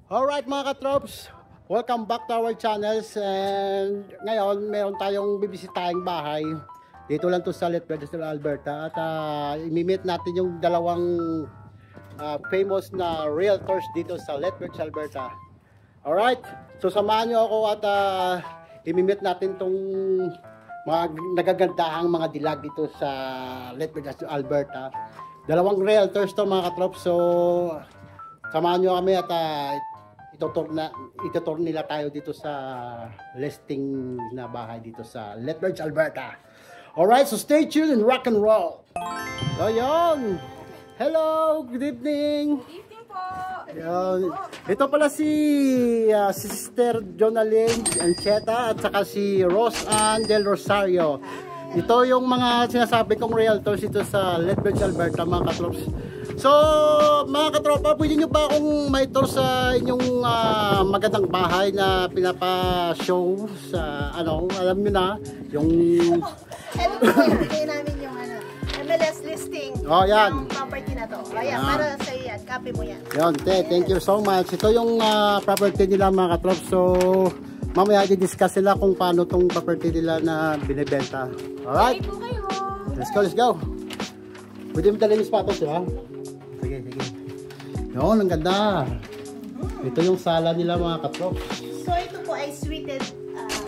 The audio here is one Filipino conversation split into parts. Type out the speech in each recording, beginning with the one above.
Alright mga katrops, welcome back to our channels. And ngayon meron tayong bibisitahing bahay. Dito lang to sa Lethbridge, Alberta. At imimit natin yung dalawang famous na realtors dito sa Lethbridge, Alberta. Alright, so samahan nyo ako at imimit natin tong mga nagagandahang mga dilag dito sa Lethbridge, Alberta. Dalawang realtors to mga katrops. So samahan nyo kami at itutur nila tayo dito sa listing na bahay dito sa Lethbridge, Alberta. Alright, so stay tuned and rock and roll. So yun. Hello, good evening. Good evening po. Yun. Ito pala si Sister Jonalyn Ancheta at saka si Rose Ann Del Rosario. Ito yung mga sinasabi kong realtors dito sa Lethbridge, Alberta mga katrops. So mga katropa, pwede nyo ba akong ma-tour sa inyong magandang bahay na pinapa-show sa alam nyo na yung Ito po yung bigay namin yung MLS listing yan. ng property na to. Ayan, para sa iyo yan, copy mo yan. Yan, thank you so much. Ito yung property nila mga katropa. So mamaya i-discuss sila kung paano tong property nila na binibenta. Alright, let's go. Pwede mo dala yung sapatos, ha? Sige. Yun, ang ganda. Ito yung sala nila mga katrop. So ito po ay suited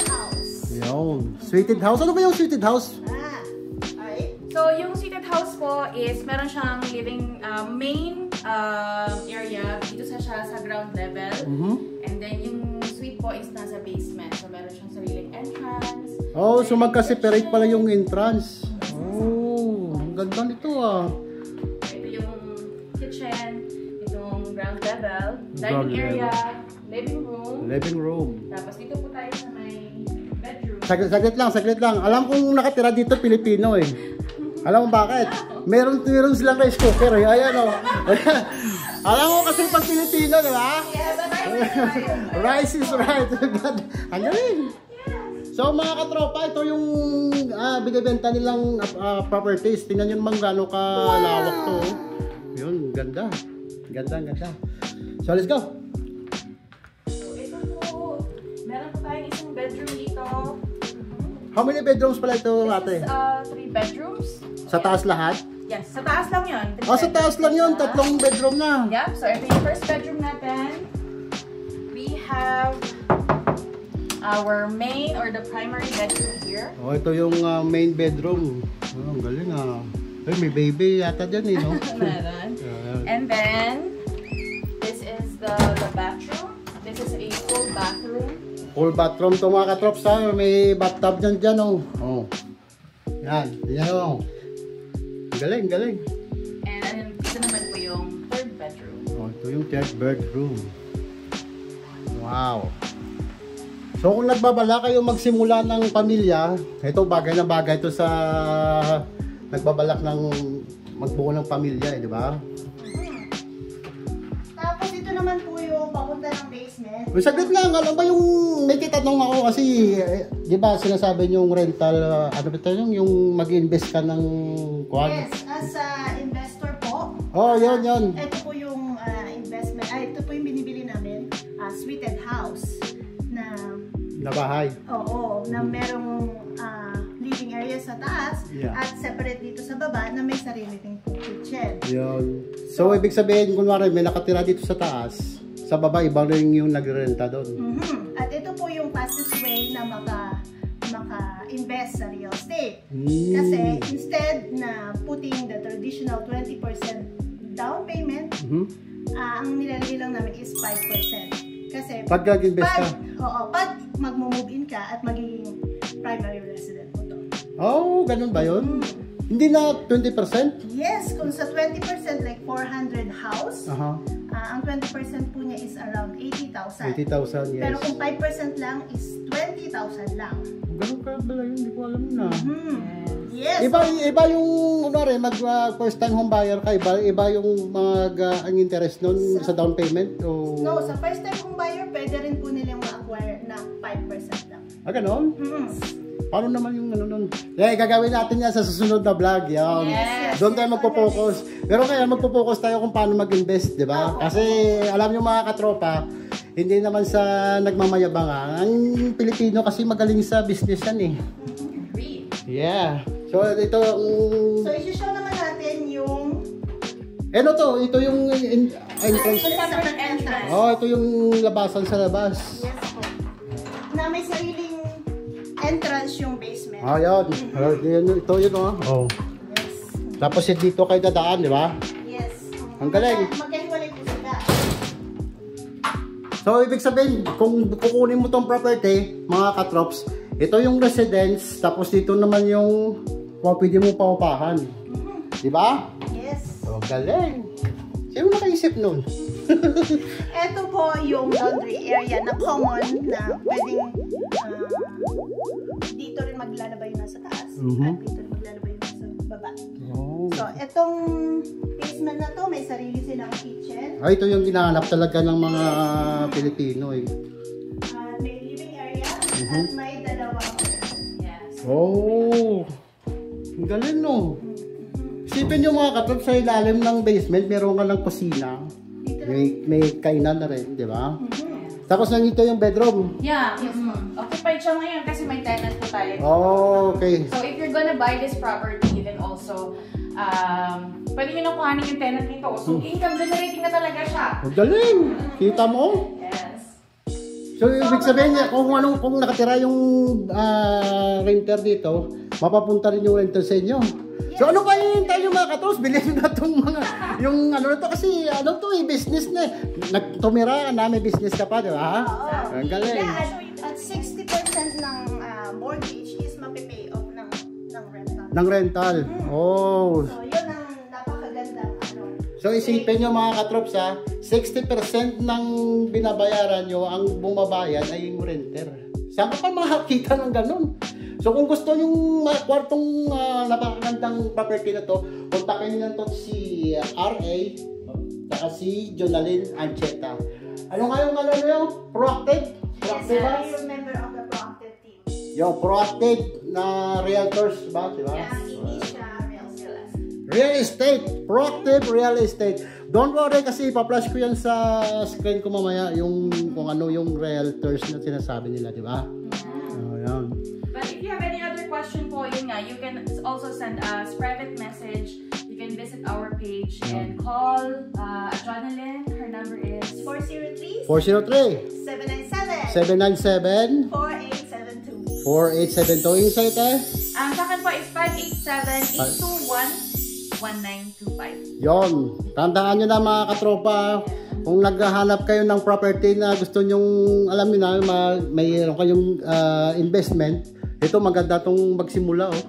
house. Yun, suited house. Ano ba yung suited house? Alright. So yung suited house po is meron siyang living main area. Dito siya sa ground level. And then yung suite po is nasa basement. So meron siyang sariling entrance. Oh, so magka-separate pala yung entrance. Oh, ang ganda nito Ito yung kitchen, itong ground level, dining area, living room. Tapos dito po tayo sa may bedroom. Saglit lang. Alam kong nakatira dito Pilipino eh. Alam mo bakit? Meron silang rice cooker eh. Ayan o. Alam mo kasi pag Pilipino, di ba? Rice is right. Ang galing. So mga katropa, ito yung binibenta nilang properties. Tingnan nyo naman gano'ng kalawak to. Yun, ganda. Ganda. So let's go. So ito po, meron po tayong isang bedroom dito. How many bedrooms pala ito ate? This is 3 bedrooms. Sa taas lahat? Yes, sa taas lang yun. Sa taas lang yun. 3 bedroom na. Yep, so ito yung first bedroom natin. We have our main or the primary bedroom here. Oh, ito yung main bedroom. Oh, ang galing Ay, may baby yata dyan no? Meron. And then, this is the bathroom. This is a full bathroom. Full bathroom to mga katrops ha. May bathtub dyan oh. Yan oh. Galing. And ito naman po yung third bedroom. Oh, ito yung third bedroom. Wow. So kung nagbabala kayo magsimula ng pamilya, ito bagay na bagay ito sa nagbabalak ng magbuo ng pamilya, di ba? Tapos ito naman po yung papunta ng basement. Saglit lang, alam ba yung may kitanong ako kasi, di ba sinasabi yung rental, ano ba ito yung mag-invest ka ng kwan? Yes, as investor po. Oh, yun. Ito po yung investment, ito po yung binibili namin, suited house na bahay. Oo, na merong living area sa taas at separate dito sa baba na may sarili ding kitchen. Yun. So, ibig sabihin, kunwari may nakatira dito sa taas, sa baba, iba rin yung nagrenta doon. At ito po yung fastest way na maka-invest sa real estate. Kasi instead na putting the traditional 20% down payment, ang nilalagay lang namin is 5%. Kasi pag nag-invest ka? Pag mag-move in ka at magiging primary resident mo to. Oh, ganun ba yun? Hindi na 20%? Yes, kung sa 20% like 400 house, ang 20% po niya is around 80,000. 80,000, yes. Pero kung 5% lang is 20,000 lang. Ganun ka pala yun, hindi ko alam na. Yes. Iba yung mag first time home buyer ka, iba yung ang interest nun sa down payment? O... No, sa first time home buyer, pwede rin po nilang ma-acquire na 5% lang. Ganon? Paano naman yung nun? Gagawin natin yan sa susunod na vlog. Yan. Yes. Doon tayo magpo-focus. Pero kaya magpo-focus tayo kung paano mag-invest, di ba? Kasi alam nyo mga katropa, Hindi naman sa nagmamayabang ha. Ang Pilipino kasi magaling sa business yan eh. Agree. Yeah. So ito So, isi-show naman natin yung ano to? Ito yung entrance. Separate entrance. Oh, ito yung labasan sa labas. yes po. Na may sariling entrance yung basement. Ah, yan. Ito yun oh. Oh. Yes. Tapos dito kayo dadaan, di ba? Yes. Ang galing. Magkahiwalay po sila. So, ibig sabihin, kung kukunin mo tong property, mga katrops, ito yung residence, tapos dito naman yung pwede mo paupahan. Di ba? Yes. So, galing. Sino nakaisip nun? Ito po yung laundry area na common na pwedeng dito rin maglalaba yung nasa taas at dito rin maglalaba yung nasa baba. Oh. So, itong basement na to, may sarili silang kitchen. Ay, ito yung ginahanap talaga ng mga Pilipino eh. May living area at may dalawang Yes. Oh! Ang galing no? Isipin nyo mga katrops, sa ilalim ng basement, meron ka ng kusina. May kainan na rin, di ba? Tapos nandito yung bedroom. Yeah. Occupied siya ngayon kasi may tenant po tayo. Oh, okay. So if you're gonna buy this property, you can also pwede nyo nakuhanin yung tenant nito. So income generating na talaga siya. Ang galing! Kita mo? Yes. So, ibig sabihin niya, kung nakatira yung renter dito, mapapunta rin yung renter sa inyo. So, ano pa hinihintay yung mga katos? Bilhin na itong mga, yung ano na to, kasi ano to eh, business na eh. Nagtumira na, may business ka pa, di ba? Oo. Ang galing. Yeah, at 60% ng mortgage is mapipay off ng rental. Ng rental. Oh. So, yun ang napakagandang ano. So, isipin nyo mga katrops ha, 60% ng binabayaran nyo, ang bumabayad ay yung renter. Saan ka pa makakita ng ganun? So, kung gusto yung kwartong napakagandang property na to, kontakin nyo to si RA, saka si Jonalyn Ancheta. Ano nga yung ano nyo? Proactive? Yes, Proactive ba? I'm a member of the proactive team. Yung proactive na realtors ba? Diba? Hindi siya real estate. Real estate. Proactive real estate. Don't worry kasi ipa-flash ko yan sa screen ko mamaya yung kung ano yung realtors na sinasabi nila, di ba? Yan. But if you have any other question po, yun nga, you can also send us private message. You can visit our page and call Jonalyn. Her number is 403 403 797 797 4872. 4872. Yung site eh? ang sa akin po is 587-821-1925. Yon. Tandaan nyo na mga katropa, kung naghahanap kayo ng property na gusto nyong, alam nyo na, mayroon kayong investment, ito maganda itong magsimula. Oh.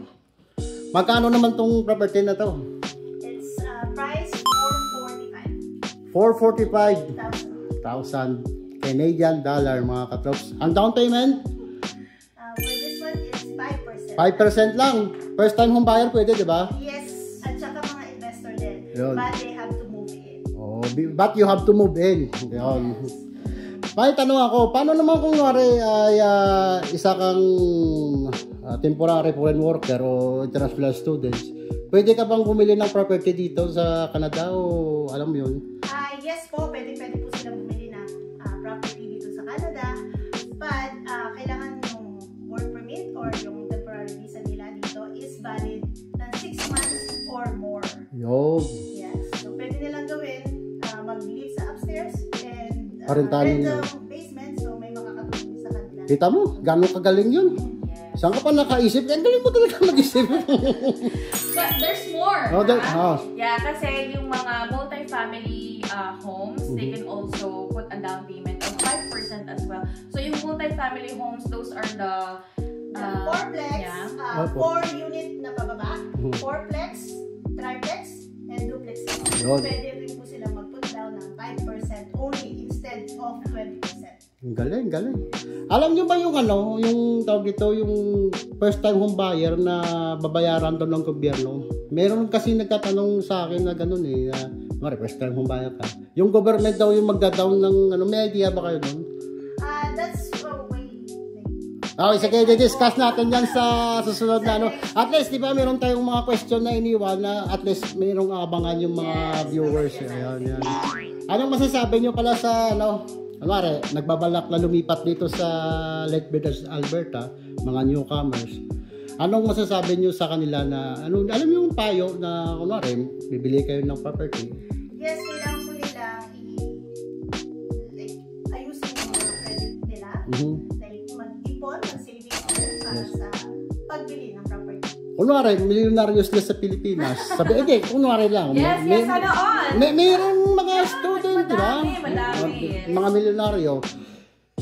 Magkano naman itong property na to? It's price 445,000 Canadian dollar mga katrops. Ang down payment? For this one is 5%. 5% lang. First time home buyer pwede, di ba? Yes, at saka mga investor din. Yun. But they have to move in. Oh, but you have to move in. Yun. May tanong ako, paano naman kung ay isa kang temporary foreign worker o international students, pwede ka bang bumili ng property dito sa Canada o alam mo yun? Yes po, pwede po silang bumili ng property dito sa Canada. But kailangan yung work permit or yung temporary visa nila dito is valid ng 6 months or more. Yun. Yes. So pwede nilang gawin, mag-live sa upstairs and Parentahin rent yun. the basement so may makakatulong sa kanila. Kita mo, gano'ng kagaling yun. Yes. Saan ka pa nakaisip? Ang galing mo talaga mag-isip. But there's more. Oh, Yeah, kasi yung mga multi-family homes, they can also put a down payment of 5% as well. So yung multi-family homes, those are the 4-plex, yeah. 4-unit na pababa, 4-plex, triplex, and duplex. Yun. Pwede rin po silang mag-put down ng 5% only instead of 20%. Ang galing, galing. Alam nyo ba yung ano, yung tawag ito, yung first time home buyer na babayaran doon ng gobyerno? Meron kasi nagtatanong sa akin na gano'n eh, na first time home buyer ka. Yung government daw yung magda-down ng, ano, may idea ba kayo doon? That's way. Okay, sige, i-discuss natin yan sa susunod na ano. At least, di ba, meron tayong mga question na iniwan na at least mayroong abangan yung mga viewers. Ayan, yan. Anong masasabi nyo pala sa, ano, kunwari, nagbabalak na lumipat dito sa Lethbridge, Alberta, mga newcomers, anong masasabi nyo sa kanila na, alam nyo yung payo na, kunwari, bibili kayo ng property? Yes, kailangan po nilang ayusin yung mga credit nila. Like, mag-ipon, mag-savings para sa pagbili ng property. Kunwari, milyonaryos na sa Pilipinas. Sabi, kunwari lang. Yes, sana all. Mayroong mga student, di ba? Madami. Mga milyonaryo.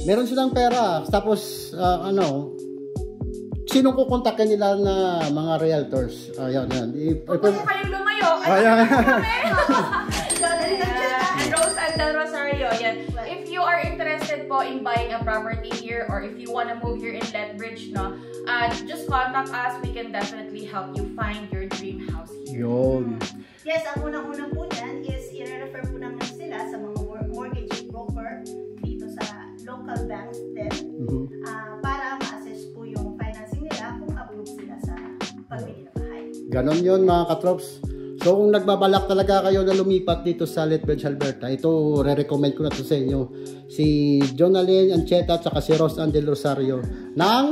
Meron silang pera. Tapos, sino kukontakin nila na mga realtors? Ayan. Kung kayong lumayo, and Rose and Del Rosario, yan. If you are interested po in buying a property here or if you want to move here in Lethbridge, no, just contact us. We can definitely help you find your dream house here. Yun. Yes, ang unang-unang po dyan is i-refer po namin sila sa mga mortgage broker dito sa local banks din para ma-assess po yung financing nila kung approve sila sa pagbili ng bahay. Ganon yun mga katrops. So kung nagbabalak talaga kayo na lumipat dito sa Lethbridge, Alberta, ito re-recommend ko na to sa inyo. Si Jonalyn Ancheta at si Rose Del Rosario ng,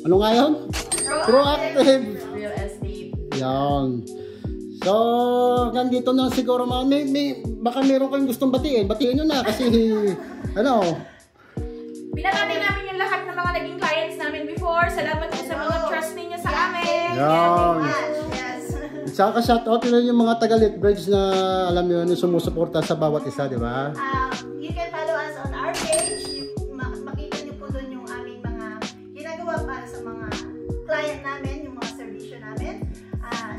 ano nga yun? Proactive Real estate. Yan. So, nandito na siguro baka meron kayong gustong batiin. Batiin nyo na kasi, Pinatati namin yung lahat ng mga naging clients namin before. Salamat po sa mga trust ninyo sa amin. Yan. Yes. Saka shoutout nyo yung mga taga Lethbridge na alam nyo yung sumusuporta sa bawat isa, di ba? You can follow us on our page. Makita nyo po doon yung aming mga ginagawa para sa mga client namin, yung mga servisyo namin.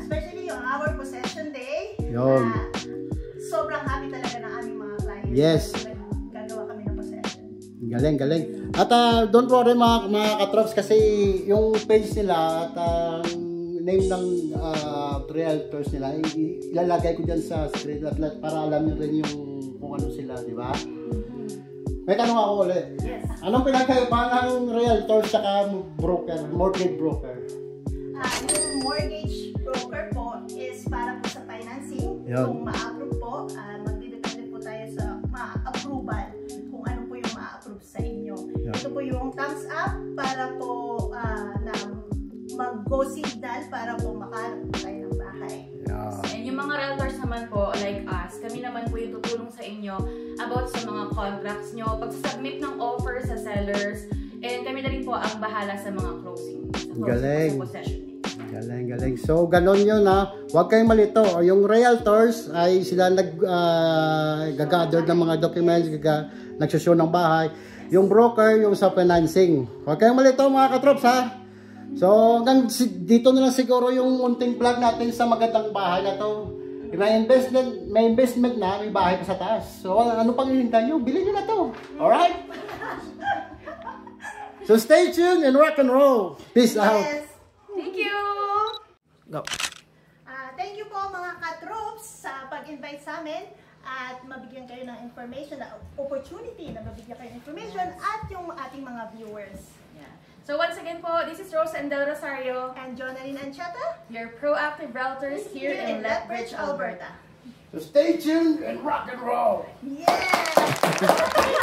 Especially yung our possession day. Yun. Sobrang happy talaga ng aming mga clients. Yes. Gagawa kami ng possession. Galing. At don't worry mga katrops kasi yung page nila at name ng realtors nila, ilalagay ko dyan sa screen para alam nyo rin yung kung ano sila, di ba? May tanong ako ulit. Yes. Anong pinagkaiba ng realtor saka mortgage broker? Yung mortgage broker po is para po sa financing. Yan. Kung ma-approve po, magdidepende po tayo sa ma-approval kung ano po yung ma-approve sa inyo. Yan. Ito po yung thumbs up para po na mag-go signal para po makahanap po tayo ng bahay. Yeah. And yung mga realtors naman po, like us, kami naman po yung tutulong sa inyo about sa mga contracts nyo, pag-submit ng offer sa sellers, and kami na rin po ang bahala sa mga closing. Galing. Sa possession. Galing. So, ganon yun Huwag kayong malito. Yung realtors ay sila nag-gather ng mga documents, nagsushow ng bahay. Yung broker, yung sa financing. Huwag kayong malito mga katrops So, hanggang dito na lang siguro yung munting plug natin sa magandang bahay na to. May investment na, may bahay pa sa taas. So, ano pang hinihintay nyo? Bilhin nyo na to. Alright? So, stay tuned and rock and roll. Peace out. Yes. Thank you! Go. Thank you po mga ka-troops sa pag-invite sa amin at mabigyan kayo ng information, na opportunity na mabigyan kayo ng information at yung ating mga viewers. Yeah. So once again po, this is Rose and Del Rosario, And Jonalyn Ancheta your proactive realtors here in Lethbridge, Alberta. So stay tuned and rock and roll. Yeah!